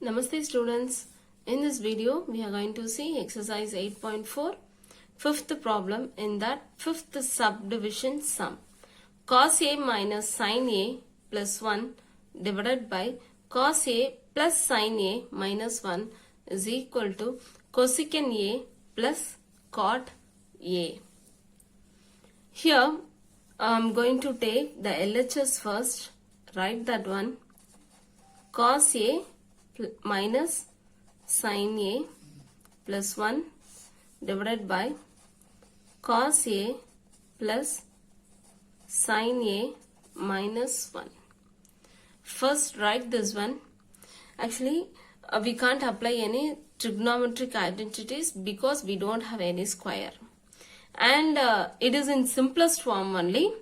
Namaste students. In this video we are going to see exercise 8.4 fifth problem in that fifth subdivision sum. Cos A minus sin A plus 1 divided by cos A plus sin A minus 1 is equal to cosecant A plus cot A. Here I am going to take the LHS first. Write that one. Cos A minus sin A plus 1 divided by cos A plus sin A minus 1. First write this one. Actually we can't apply any trigonometric identities because we don't have any square. And it is in simplest form only,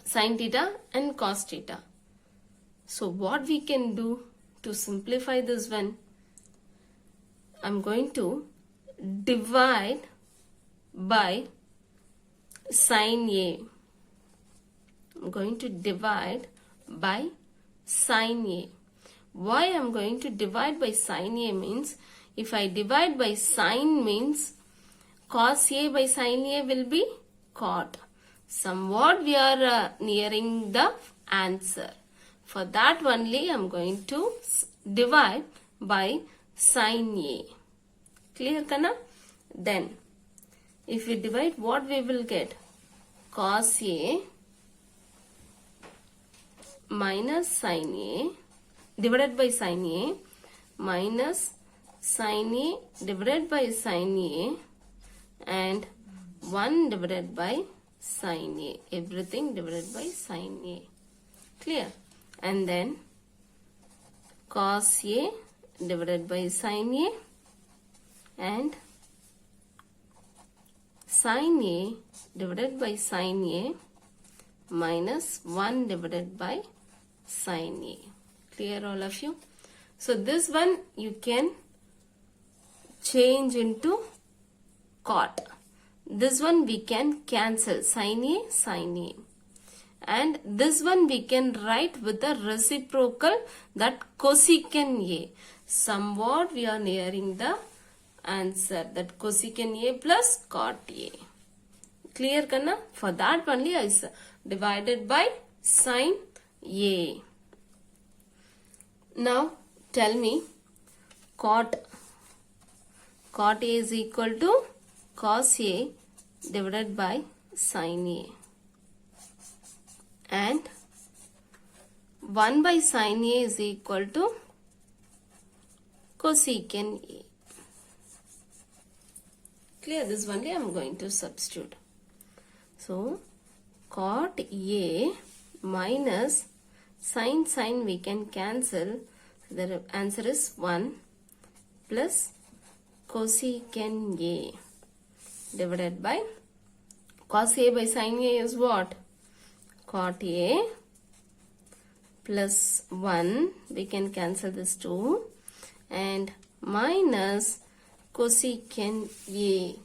sin theta and cos theta. So what we can do to simplify this one, I'm going to divide by sin A. I'm going to divide by sin A. Why I'm going to divide by sin A means, if I divide by sin means cos A by sin A will be cot. Somewhat we are nearing the answer. For that only I am going to divide by sin A. Clear kana? Then if we divide, what we will get? Cos A minus sin A divided by sin A minus sin A divided by sin A and 1 divided by sin A. Everything divided by sin A. Clear? And then cos A divided by sin A and sin A divided by sin A minus 1 divided by sin A. Clear all of you? So this one you can change into cot. This one we can cancel, sin A, sin A. And this one we can write with a reciprocal, that cosecant A. Somewhat we are nearing the answer, that cosecant A plus cot A. Clear kanna? For that only I divided by sin A. Now tell me, cot A is equal to cos A divided by sin A. And 1 by sin A is equal to cosecant A. Clear? This only I am going to substitute. So cot A minus sin we can cancel. The answer is 1 plus cosecant A divided by cos A by sin A is what? Cot A plus 1, we can cancel this 2, and minus cosecant A.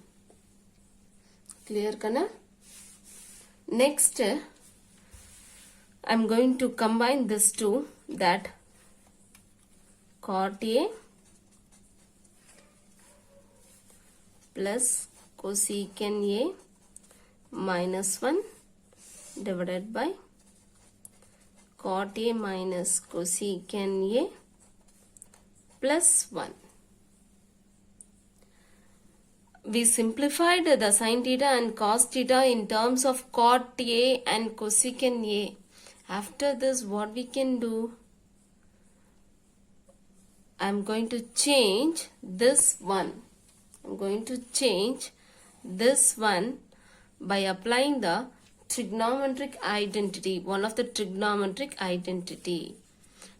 Clear kana? Next I'm going to combine this two, that cot A plus cosecant A minus 1 divided by cot A minus cosecant A plus 1. We simplified the sin theta and cos theta in terms of cot A and cosecant A. After this, what we can do? I am going to change this one. I am going to change this one by applying the trigonometric identity, one of the trigonometric identity.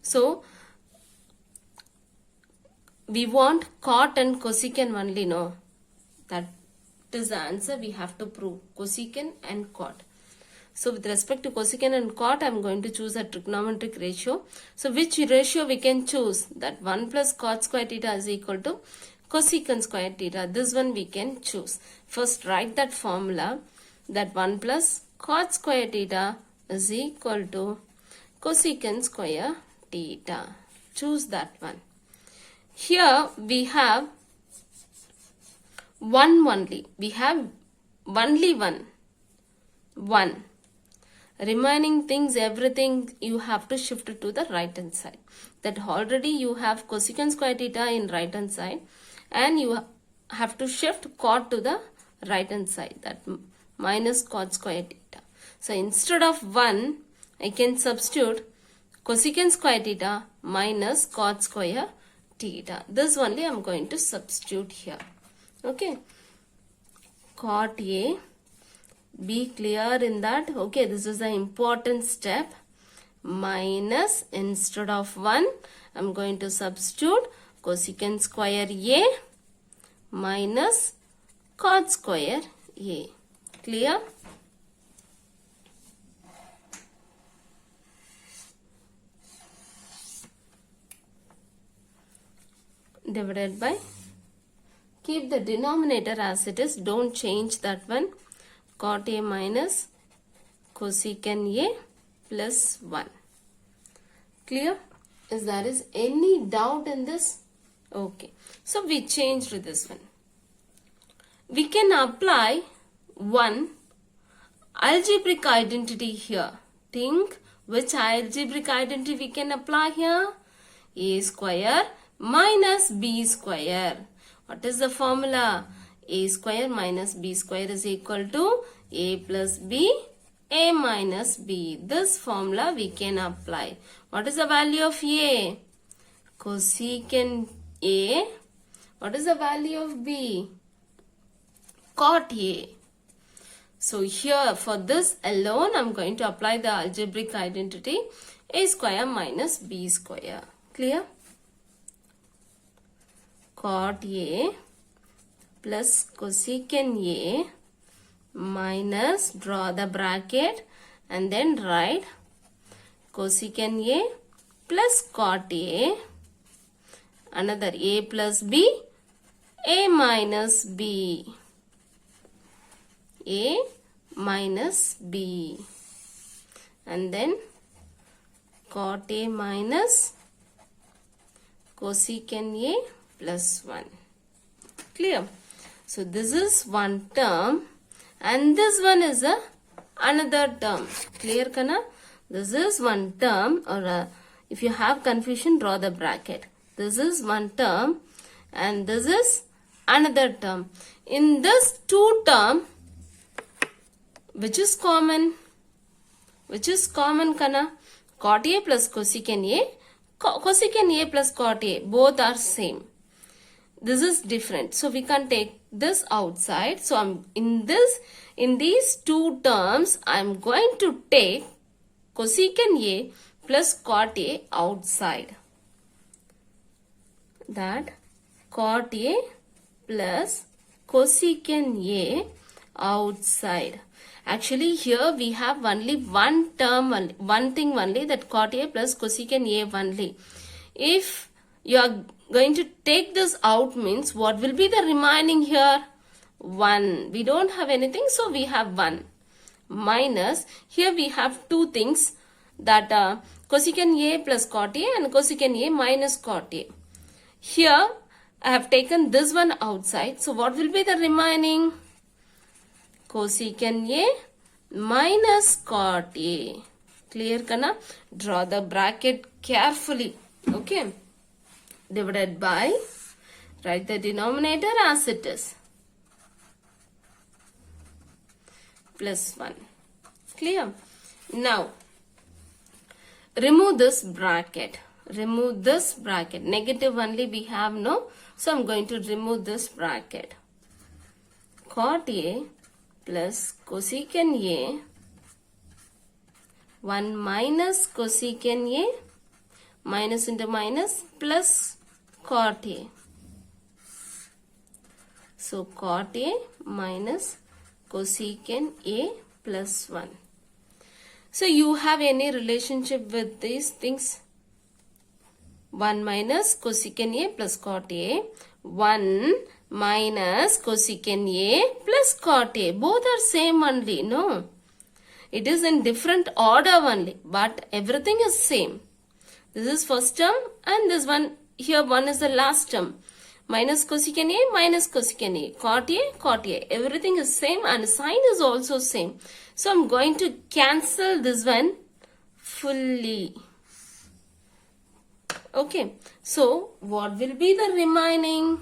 So we want cot and cosecant only, no? That is the answer we have to prove, cosecant and cot. So with respect to cosecant and cot, I am going to choose a trigonometric ratio. So which ratio we can choose? That 1 plus cot square theta is equal to cosecant square theta. This one we can choose. First write that formula, that 1 plus cot square theta is equal to cosecant square theta. Choose that one. Here we have 1 only. We have only 1. 1. Remaining things, everything you have to shift it to the right hand side. That already you have cosecant square theta in right hand side, and you have to shift cot to the right hand side, that minus cot square theta. So instead of 1, I can substitute cosecant square theta minus cot square theta. This only I am going to substitute here. Okay. Cot A. Be clear in that. Okay, this is the important step. Minus, instead of 1, I am going to substitute cosecant square A minus cot square A. Clear? Divided by, keep the denominator as it is, don't change that one. Cot A minus cosecant A plus 1. Clear? Is there is any doubt in this? Okay. So we changed this one. We can apply one algebraic identity here. Think which algebraic identity we can apply here? A square minus B square. What is the formula? A square minus B square is equal to A plus B, A minus B. This formula we can apply. What is the value of A? Cosecant A. What is the value of B? Cot A. So here for this alone I am going to apply the algebraic identity A square minus B square. Clear? Cot A plus cosecant A minus, draw the bracket and then write cosecant A plus cot A, another A plus B, A minus B, A minus B, and then cot A minus cosecant A plus 1. Clear? So this is one term and this one is another term. Clear kana? This is one term, or if you have confusion, draw the bracket. This is one term and this is another term. In this two term, which is common? Which is common kana? Cot A plus cosecant A. Cosecant A plus cot A, both are same. This is different, so we can take this outside. So I'm in these two terms I'm going to take cosecant A plus cot A outside. That cot A plus cosecant A outside. Actually here we have only one term, one thing only, that cot A plus cosecant A only. If you are going to take this out, means what will be the remaining here? 1. We don't have anything, so we have 1. Minus, here we have two things, that cosecant A plus cot A and cosecant A minus cot A. Here I have taken this one outside, so what will be the remaining? Cosecant A minus cot A. Clear kana? Draw the bracket carefully. Okay. Divided by, write the denominator as it is, plus 1. Clear? Now, remove this bracket. Remove this bracket. Negative only we have, no? So, I am going to remove this bracket. Cot A plus cosecant A, 1 minus cosecant A, minus into minus, plus cot A. So cot A minus cosecant A plus 1. So you have any relationship with these things? 1 minus cosecant A plus cot A, 1 minus cosecant A plus cot A. Both are same only, no? It is in different order only, but everything is same. This is first term and this one here 1 is the last term. Minus cosecant A, minus cosecant A. Cot A, cot A. Everything is same and sign is also same. So I'm going to cancel this one fully. Okay. So what will be the remaining?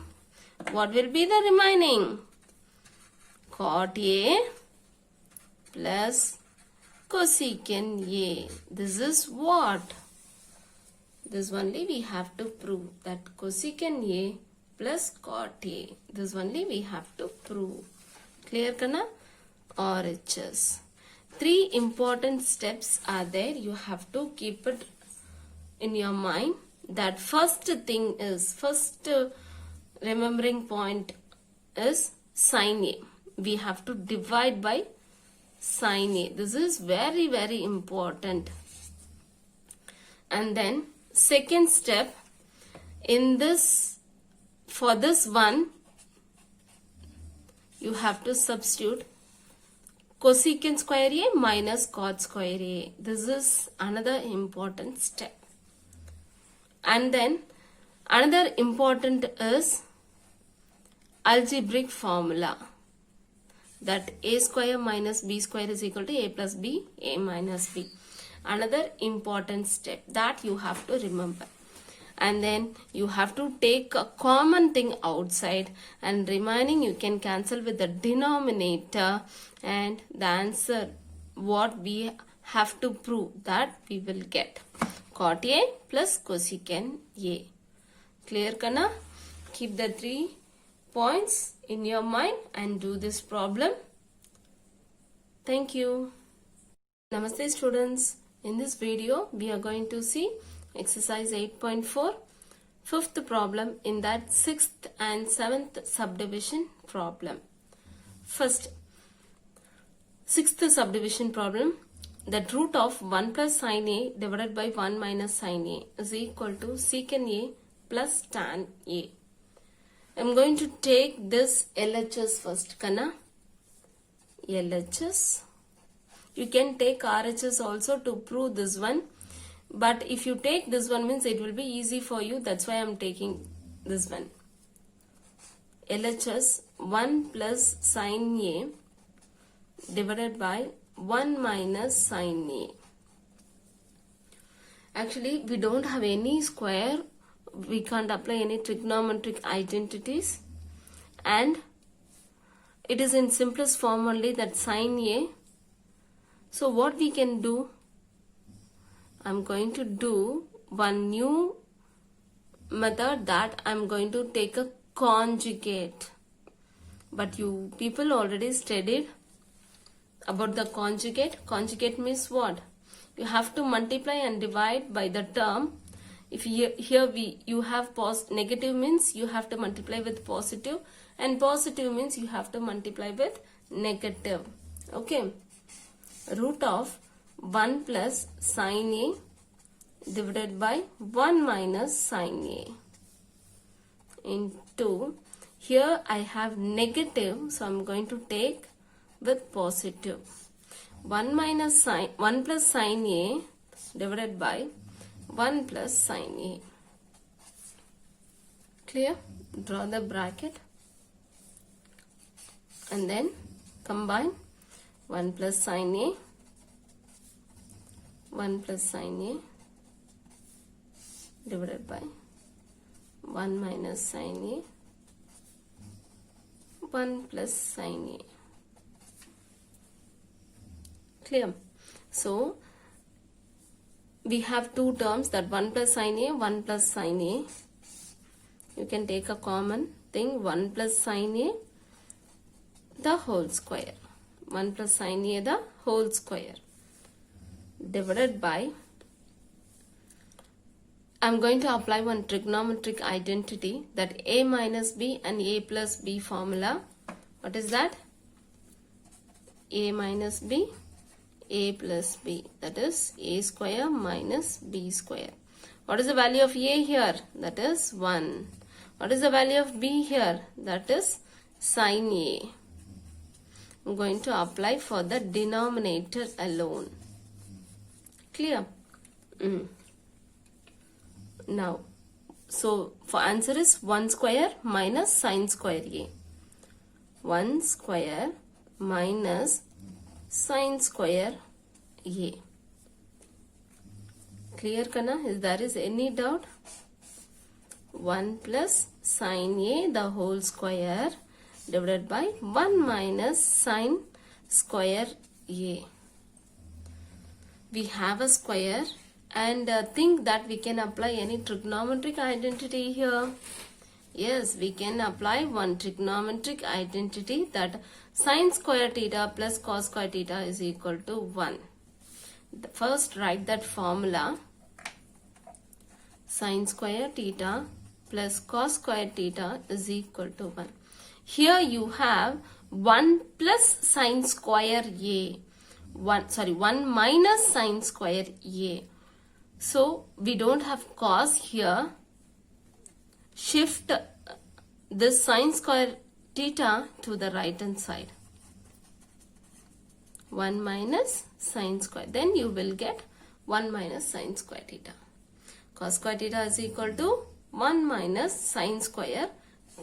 What will be the remaining? Cot A plus cosecant A. This is what? This only we have to prove, that cosecant A plus cot A. This only we have to prove. Clear kana? RHS. 3 important steps are there. You have to keep it in your mind. That first thing is, first remembering point is sin A. We have to divide by sin A. This is very, very important. And then second step, in this, for this one, you have to substitute cosecant square A minus cot square A. This is another important step. And then another important is algebraic formula, that A square minus B square is equal to A plus B, A minus B. Another important step that you have to remember. And then you have to take a common thing outside, and remaining you can cancel with the denominator, and the answer what we have to prove, that we will get cot A plus cosecant A. Clear kana? Keep the 3 points in your mind and do this problem. Thank you. Namaste students. In this video we are going to see exercise 8.4, fifth problem in that 6th and 7th subdivision problem. First, 6th subdivision problem, that root of 1 plus sin A divided by 1 minus sin A is equal to secant A plus tan A. I am going to take this LHS first, kana? LHS. You can take RHS also to prove this one. But if you take this one, means it will be easy for you. That's why I am taking this one. LHS 1 plus sin A divided by 1 minus sin A. Actually, we don't have any square. We can't apply any trigonometric identities. And it is in simplest form only, that sin A. So what we can do? I'm going to do one new method, that I'm going to take a conjugate. But you people already studied about the conjugate. Conjugate means what? You have to multiply and divide by the term. If here you have negative, means you have to multiply with positive, and positive means you have to multiply with negative. Okay. Root of 1 plus sin A divided by 1 minus sin A into, here I have negative, so I'm going to take with positive. 1 plus sin A divided by 1 plus sin A. Clear? Draw the bracket and then combine 1 plus sin A, 1 plus sin A divided by 1 minus sin A, 1 plus sin A. Clear? So, we have two terms, that 1 plus sin A, 1 plus sin A. You can take a common thing, 1 plus sin A, the whole square. 1 plus sin A, the whole square, divided by, I'm going to apply one trigonometric identity, that A minus B and A plus B formula. What is that? A minus B, A plus B, that is A square minus B square. What is the value of A here? That is 1. What is the value of B here? That is sin A. I'm going to apply for the denominator alone. Clear? Now, So for answer is 1 square minus sine square a. 1 square minus sine square a. Clear kana? If there is any doubt? 1 plus sine a the whole square divided by 1 minus sine square a. We have a square and think that we can apply any trigonometric identity here. Yes, we can apply one trigonometric identity, that sine square theta plus cos square theta is equal to 1. First write that formula. Sine square theta plus cos square theta is equal to 1. Here you have 1 plus sine square a. 1 minus sine square a. So we don't have cos here. Shift this sine square theta to the right hand side. 1 minus sine square. Then you will get 1 minus sine square theta. Cos square theta is equal to 1 minus sine square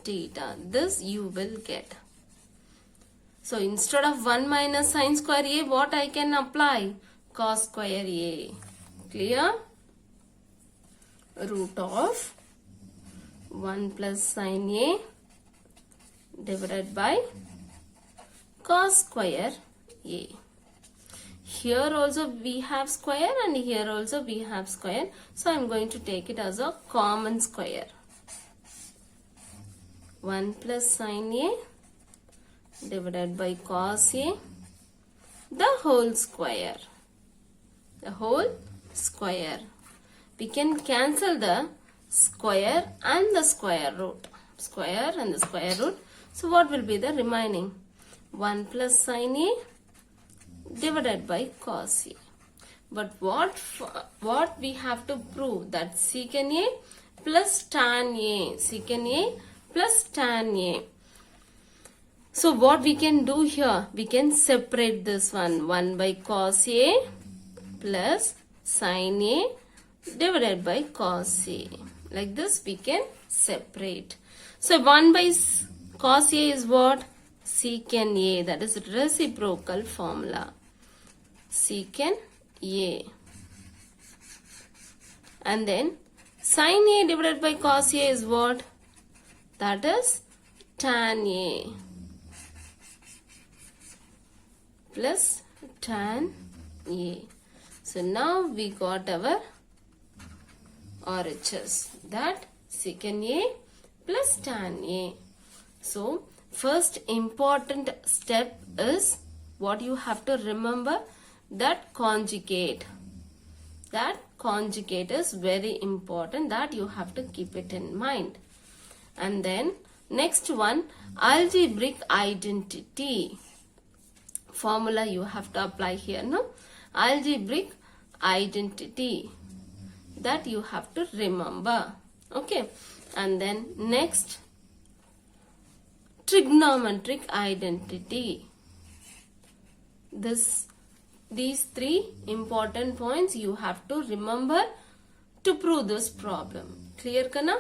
theta. This you will get. So instead of 1 minus sine square a, what I can apply? Cos square a. Clear? Root of 1 plus sine a divided by cos square a. Here also we have square and here also we have square. So I am going to take it as a common square. 1 plus sine a divided by cos a, the whole square. The whole square. We can cancel the square and the square root. Square and the square root. So what will be the remaining? 1 plus sine a divided by cos a. But what we have to prove? That secant a plus tan a. Secant a plus tan a. So what we can do here? We can separate this one. 1 by cos a plus sine a divided by cos a. Like this we can separate. So 1 by cos a is what? Secant a. That is reciprocal formula. Secant a. And then sine a divided by cos a is what? That is tan a plus tan a. So now we got our RHS, that secant a plus tan a. So first important step is what you have to remember, that conjugate. That conjugate is very important, that you have to keep it in mind. And then next one, algebraic identity. Formula you have to apply here, no? Algebraic identity, that you have to remember. Okay. And then next, trigonometric identity. These three important points you have to remember to prove this problem. Clear kana?